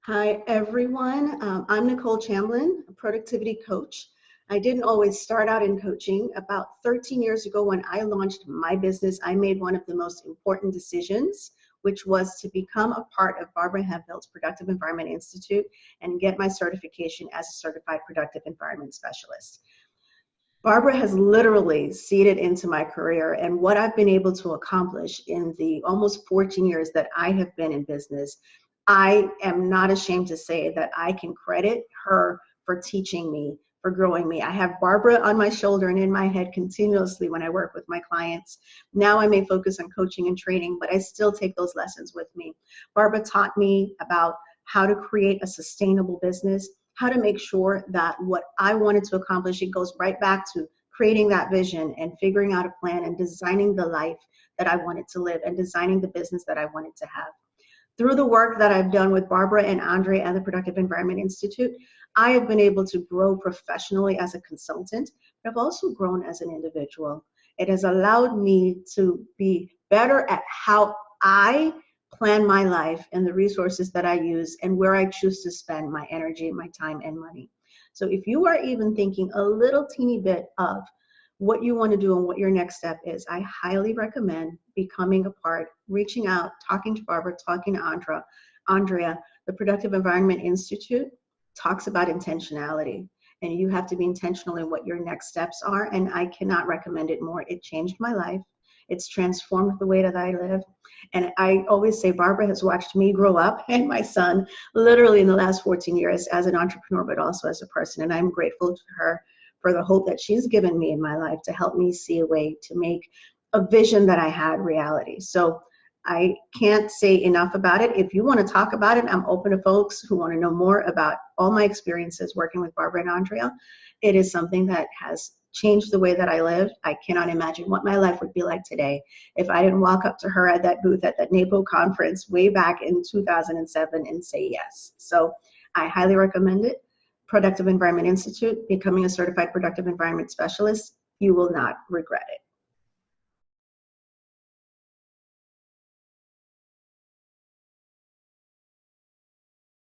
Hi, everyone. I'm Nicole Chamblin, a productivity coach. I didn't always start out in coaching. About 13 years ago, when I launched my business, I made one of the most important decisions, which was to become a part of Barbara Hempel's Productive Environment Institute and get my certification as a certified productive environment specialist. Barbara has literally seeded into my career and what I've been able to accomplish in the almost 14 years that I have been in business. I am not ashamed to say that I can credit her for teaching me, for growing me. I have Barbara on my shoulder and in my head continuously when I work with my clients. Now I may focus on coaching and training, but I still take those lessons with me. Barbara taught me about how to create a sustainable business, how to make sure that what I wanted to accomplish, it goes right back to creating that vision and figuring out a plan and designing the life that I wanted to live and designing the business that I wanted to have. Through the work that I've done with Barbara and Andrea and the Productive Environment Institute, I have been able to grow professionally as a consultant, but I've also grown as an individual. It has allowed me to be better at how I plan my life and the resources that I use and where I choose to spend my energy, my time, and money. So if you are even thinking a little teeny bit of what you want to do and what your next step is, I highly recommend becoming a part, reaching out, talking to Barbara, talking to Andrea. The Productive Environment Institute talks about intentionality, and you have to be intentional in what your next steps are, and I cannot recommend it more. It changed my life. It's transformed the way that I live. And I always say Barbara has watched me grow up and my son literally in the last 14 years as an entrepreneur, but also as a person. And I'm grateful to her for the hope that she's given me in my life to help me see a way to make a vision that I had reality. So I can't say enough about it. If you want to talk about it, I'm open to folks who want to know more about all my experiences working with Barbara and Andrea. It is something that has changed the way that I live. I cannot imagine what my life would be like today if I didn't walk up to her at that booth at that NAPO conference way back in 2007 and say yes. So I highly recommend it. Productive Environment Institute, becoming a certified productive environment specialist. You will not regret it.